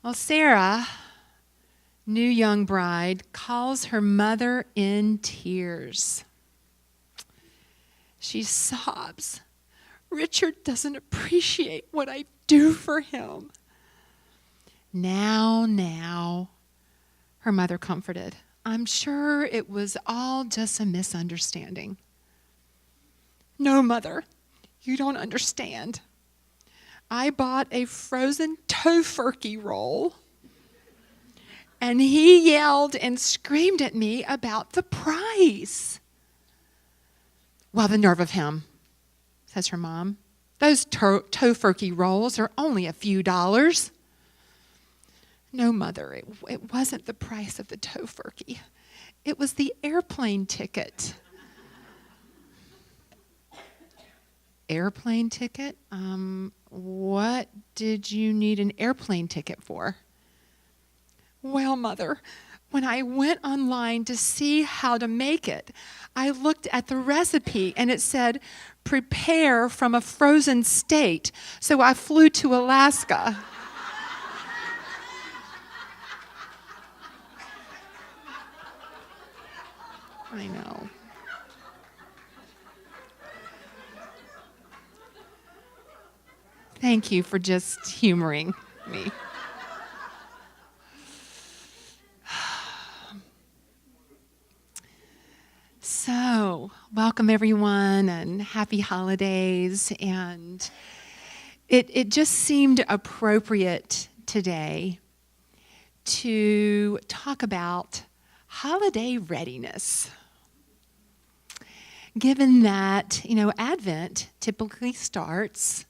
Well, Sarah, new young bride, calls her mother in tears. She sobs, "Richard doesn't appreciate what I do for him." Now, her mother comforted. "I'm sure it was all just a misunderstanding." "No, Mother, you don't understand. I bought a frozen tofurkey roll, and he yelled and screamed at me about the price." "Well, the nerve of him," says her mom. "Those tofurkey rolls are only a few dollars." "No, Mother, it wasn't the price of the tofurkey. It was the airplane ticket." "Airplane ticket? What did you need an airplane ticket for?" "Well, Mother, when I went online to see how to make it, I looked at the recipe and it said, 'Prepare from a frozen state,' so I flew to Alaska." I know. Thank you for just humoring me. So, welcome everyone and happy holidays. And it just seemed appropriate today to talk about holiday readiness. Given that, Advent typically starts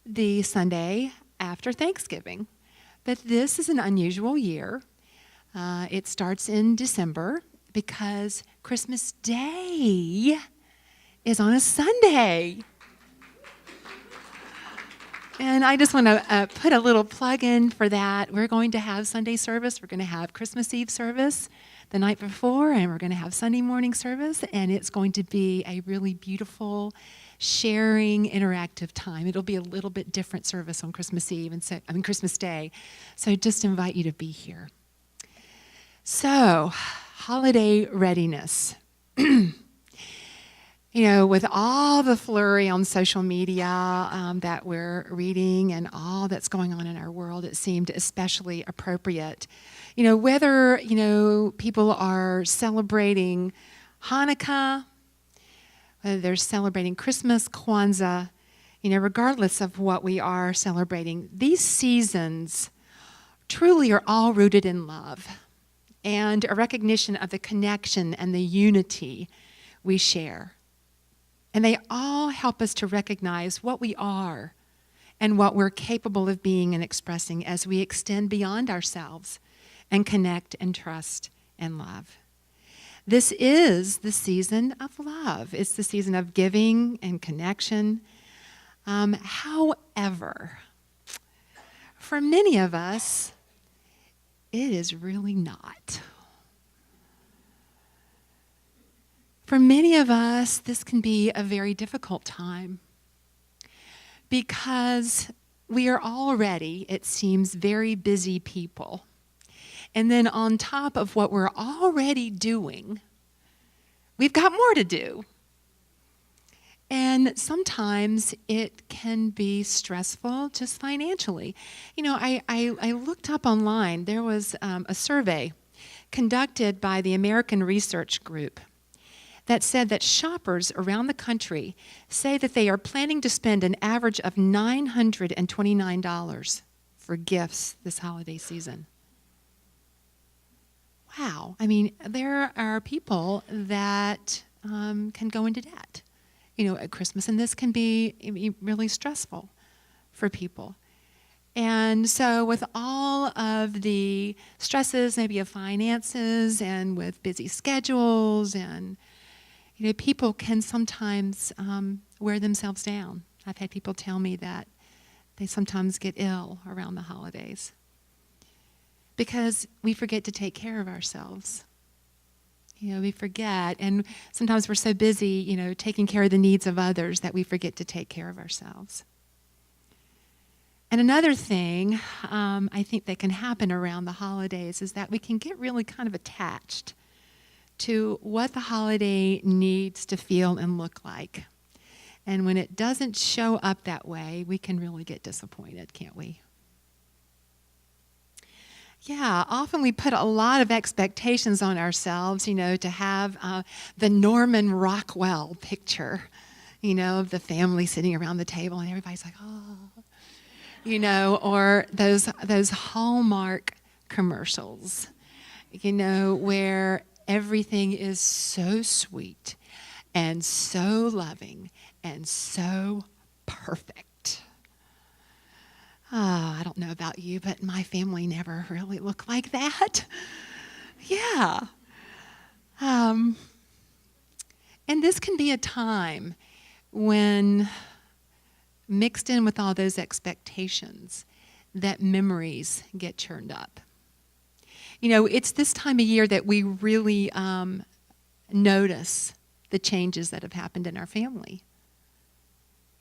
the Sunday after Thanksgiving. But this is an unusual year. It starts in December because Christmas Day is on a Sunday. And I just want to put a little plug in for that. We're going to have Sunday service. We're going to have Christmas Eve service the night before, and we're going to have Sunday morning service, and it's going to be a really beautiful, sharing, interactive time. It'll be a little bit different service on Christmas Eve and Christmas Day. So I just invite you to be here. So, holiday readiness. With all the flurry on social media that we're reading and all that's going on in our world, it seemed especially appropriate. Whether, people are celebrating Hanukkah, whether they're celebrating Christmas, Kwanzaa, regardless of what we are celebrating, these seasons truly are all rooted in love and a recognition of the connection and the unity we share. And they all help us to recognize what we are and what we're capable of being and expressing as we extend beyond ourselves and connect and trust and love. This is the season of love. It's the season of giving and connection. However, for many of us, it is really not. For many of us, this can be a very difficult time because we are already, it seems, very busy people. And then on top of what we're already doing, we've got more to do. And sometimes it can be stressful just financially. I looked up online. There was a survey conducted by the American Research Group that said that shoppers around the country say that they are planning to spend an average of $929 for gifts this holiday season. Wow. There are people that can go into debt, at Christmas, and this can be really stressful for people. And so with all of the stresses, maybe of finances and with busy schedules and people can sometimes wear themselves down. I've had people tell me that they sometimes get ill around the holidays because we forget to take care of ourselves. We forget, and sometimes we're so busy, taking care of the needs of others that we forget to take care of ourselves. And another thing I think that can happen around the holidays is that we can get really kind of attached to what the holiday needs to feel and look like. And when it doesn't show up that way, we can really get disappointed, can't we? Yeah, often we put a lot of expectations on ourselves, to have the Norman Rockwell picture, of the family sitting around the table and everybody's like, oh, or those Hallmark commercials, where everything is so sweet and so loving and so perfect. I don't know about you, but my family never really looked like that. Yeah. And this can be a time when, mixed in with all those expectations, that memories get churned up. It's this time of year that we really notice the changes that have happened in our family.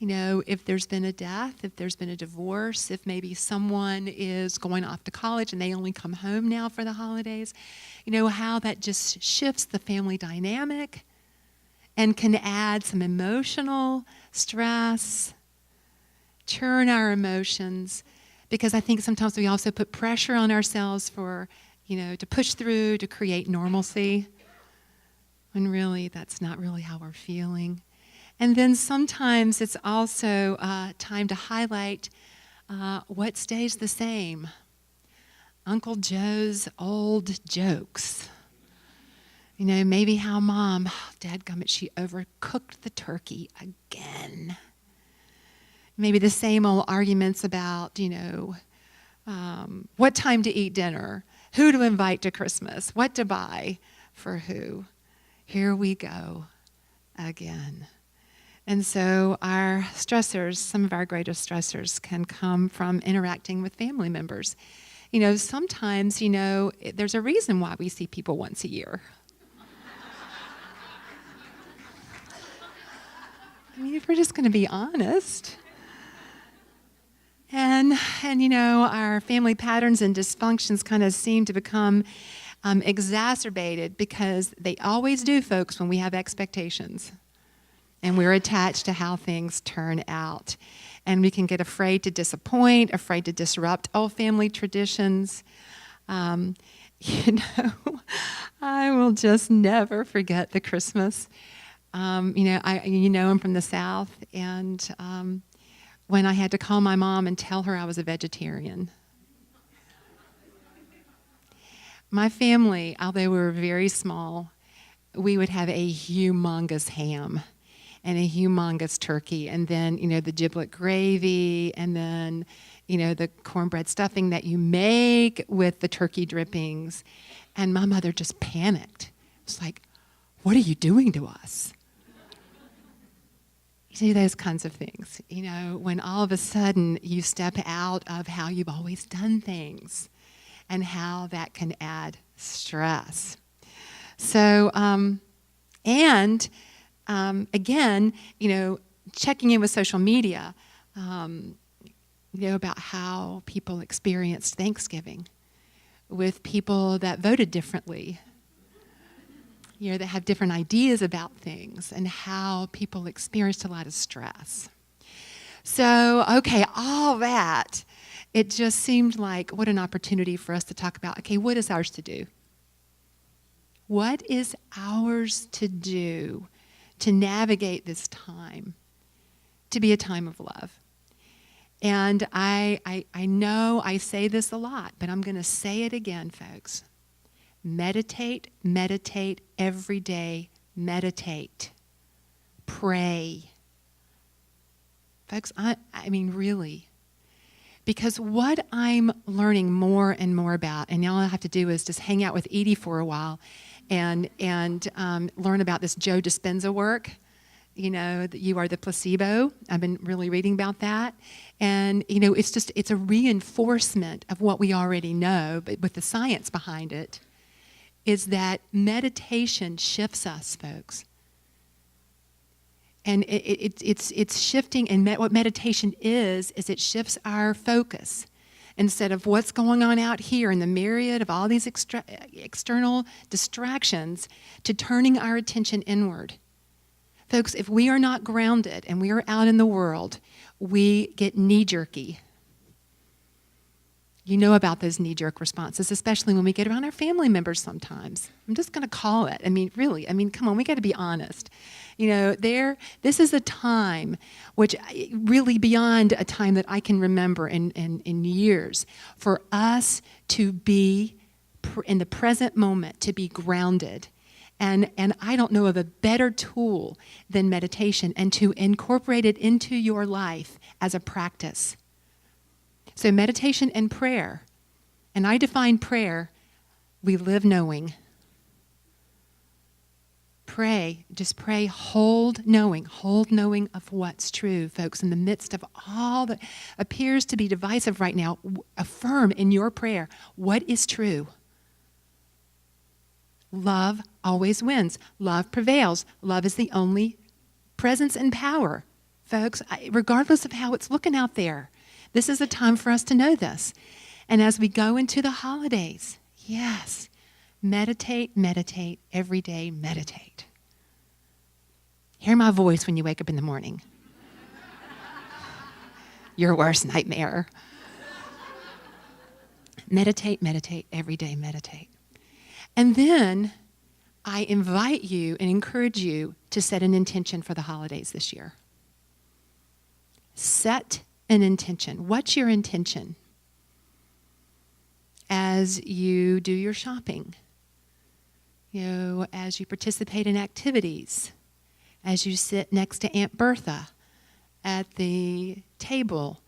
If there's been a death, if there's been a divorce, if maybe someone is going off to college and they only come home now for the holidays, how that just shifts the family dynamic and can add some emotional stress, churn our emotions, because I think sometimes we also put pressure on ourselves for, to push through, to create normalcy, when really that's not really how we're feeling. And then sometimes it's also time to highlight what stays the same. Uncle Joe's old jokes. Maybe how Mom, dadgummit, she overcooked the turkey again. Maybe the same old arguments about, what time to eat dinner, who to invite to Christmas, what to buy for who. Here we go again. And so our stressors, some of our greatest stressors, can come from interacting with family members. Sometimes, there's a reason why we see people once a year. If we're just going to be honest. And our family patterns and dysfunctions kind of seem to become exacerbated because they always do, folks, when we have expectations. And we're attached to how things turn out. And we can get afraid to disappoint, afraid to disrupt old family traditions. I will just never forget the Christmas. I'm from the South, and when I had to call my mom and tell her I was a vegetarian. My family, although we were very small, we would have a humongous ham and a humongous turkey, and then, the giblet gravy, and then, the cornbread stuffing that you make with the turkey drippings. And my mother just panicked. It's like, what are you doing to us? You see those kinds of things, when all of a sudden you step out of how you've always done things and how that can add stress. So, again, checking in with social media, about how people experienced Thanksgiving with people that voted differently, that have different ideas about things and how people experienced a lot of stress. So, okay, all that, it just seemed like what an opportunity for us to talk about, okay, what is ours to do? What is ours to do to navigate this time, to be a time of love? And I know I say this a lot, but I'm going to say it again, folks. Meditate, meditate every day, meditate. Pray. Folks, I mean, really. Because what I'm learning more and more about, and all I have to do is just hang out with Edie for a while and learn about this Joe Dispenza work, that you are the placebo. I've been really reading about that. And, it's a reinforcement of what we already know, but with the science behind it, is that meditation shifts us, folks. And it's shifting, and what meditation is it shifts our focus. Instead of what's going on out here in the myriad of all these external distractions, to turning our attention inward. Folks, if we are not grounded and we are out in the world, we get knee-jerky. You know about those knee-jerk responses, especially when we get around our family members sometimes. I'm just going to call it. Really, come on, we got to be honest. This is a time which really beyond a time that I can remember in years, for us to be in the present moment, to be grounded. And I don't know of a better tool than meditation, and to incorporate it into your life as a practice. So meditation and prayer, and I define prayer, we live knowing. Pray, just pray, hold knowing of what's true, folks. In the midst of all that appears to be divisive right now, affirm in your prayer what is true. Love always wins. Love prevails. Love is the only presence and power, folks, regardless of how it's looking out there. This is a time for us to know this. And as we go into the holidays, yes, meditate, every day meditate. Hear my voice when you wake up in the morning. Your worst nightmare. Meditate, every day meditate. And then I invite you and encourage you to set an intention for the holidays this year. Set an intention. What's your intention? As you do your shopping, as you participate in activities, as you sit next to Aunt Bertha at the table.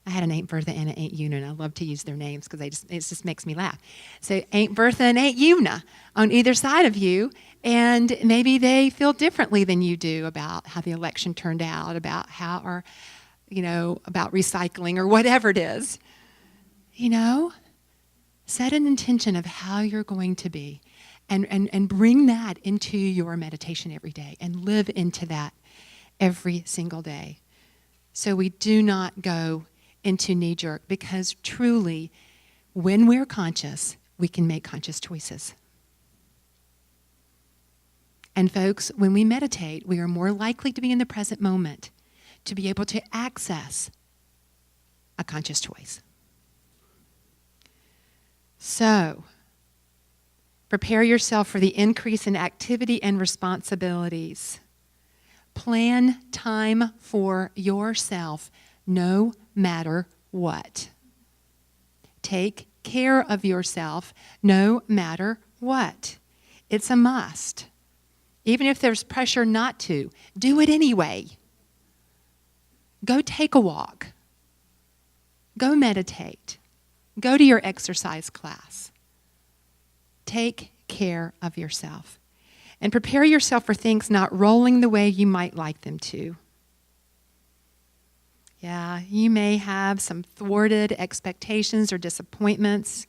I had an Aunt Bertha and an Aunt Una, and I love to use their names because it just makes me laugh. So Aunt Bertha and Aunt Una on either side of you, and maybe they feel differently than you do about how the election turned out, about about recycling or whatever it is. Set an intention of how you're going to be, and bring that into your meditation every day, and live into that every single day. So we do not go into knee-jerk, because truly, when we're conscious, we can make conscious choices. And folks, when we meditate, we are more likely to be in the present moment, to be able to access a conscious choice. So, prepare yourself for the increase in activity and responsibilities. Plan time for yourself, no matter what. Take care of yourself, no matter what. It's a must. Even if there's pressure not to, do it anyway. Go take a walk. Go meditate. Go to your exercise class. Take care of yourself. And prepare yourself for things not rolling the way you might like them to. Yeah, you may have some thwarted expectations or disappointments.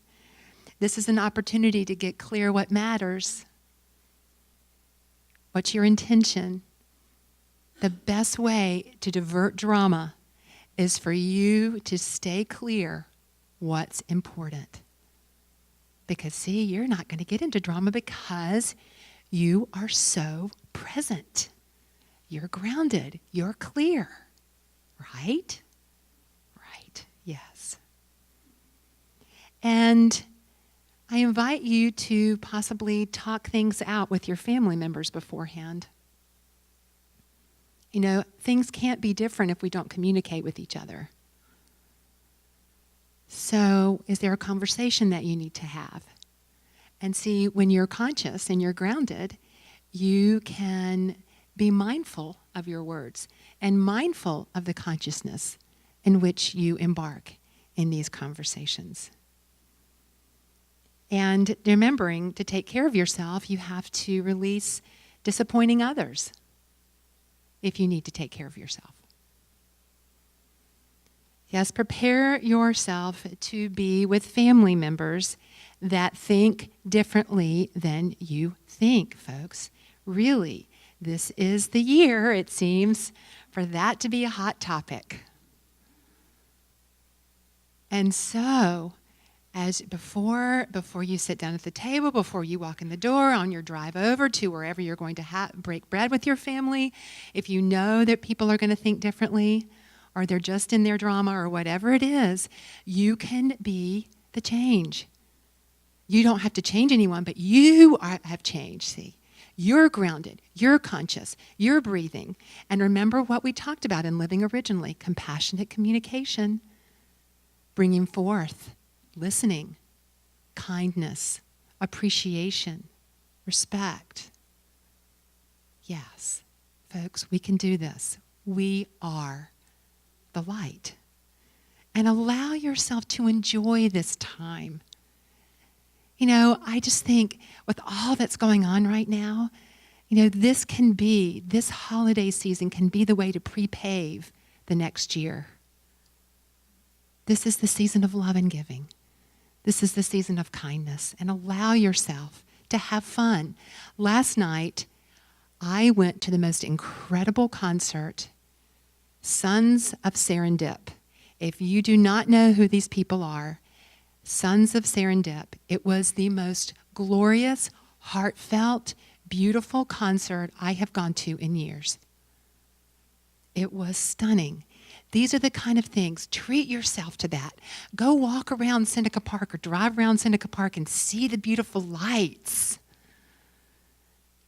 This is an opportunity to get clear what matters. What's your intention? The best way to divert drama is for you to stay clear what's important. Because, see, you're not going to get into drama because you are so present. You're grounded. You're clear. Right? Right. Yes. And I invite you to possibly talk things out with your family members beforehand. Things can't be different if we don't communicate with each other. So, is there a conversation that you need to have? And see, when you're conscious and you're grounded, you can be mindful of your words and mindful of the consciousness in which you embark in these conversations. And remembering to take care of yourself, you have to release disappointing others if you need to take care of yourself. Yes, prepare yourself to be with family members that think differently than you think, folks. Really, This is the year, it seems, for that to be a hot topic. And so, as before you sit down at the table, before you walk in the door, on your drive over to wherever you're going to break bread with your family, if you know that people are going to think differently, or they're just in their drama, or whatever it is, you can be the change. You don't have to change anyone, but you have changed, see. You're grounded, you're conscious, you're breathing. And remember what we talked about in Living Originally, compassionate communication, bringing forth listening, kindness, appreciation, respect. Yes, folks, we can do this. We are the light. And allow yourself to enjoy this time. You know, I just think with all that's going on right now, you know, this holiday season can be the way to prepave the next year. This is the season of love and giving. This is the season of kindness, and allow yourself to have fun. Last night, I went to the most incredible concert, Sons of Serendip. If you do not know who these people are, Sons of Serendip, it was the most glorious, heartfelt, beautiful concert I have gone to in years. It was stunning. These are the kind of things, treat yourself to that. Go walk around Seneca Park or drive around Seneca Park and see the beautiful lights.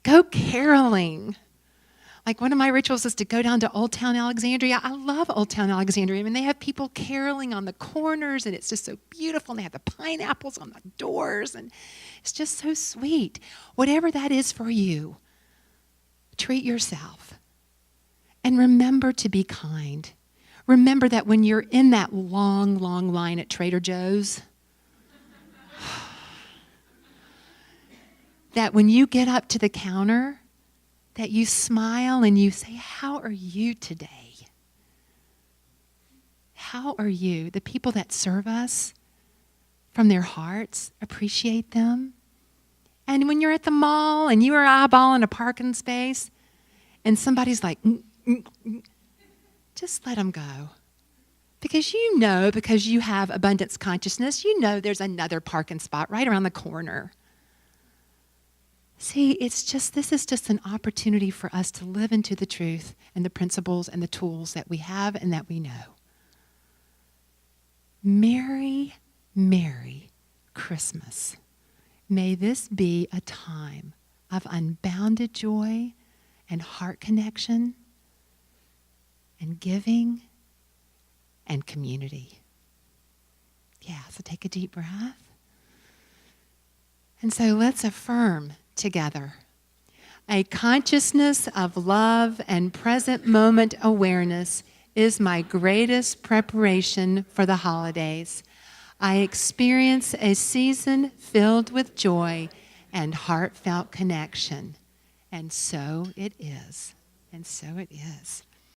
Go caroling. Like one of my rituals is to go down to Old Town Alexandria. I love Old Town Alexandria. I mean, they have people caroling on the corners, and it's just so beautiful. And they have the pineapples on the doors, and it's just so sweet. Whatever that is for you, treat yourself. And remember to be kind. Remember that when you're in that long, long line at Trader Joe's, that when you get up to the counter, that you smile and you say, how are you today? How are you? The people that serve us from their hearts, appreciate them. And when you're at the mall and you are eyeballing a parking space and somebody's like, just let them go. Because you have abundance consciousness, you know there's another parking spot right around the corner. See, this is just an opportunity for us to live into the truth and the principles and the tools that we have and that we know. Merry, Merry Christmas. May this be a time of unbounded joy and heart connection and giving and community. Yeah, so take a deep breath. And so let's affirm together a consciousness of love and present moment awareness is my greatest preparation for the holidays. I experience a season filled with joy and heartfelt connection. And so it is. And so it is.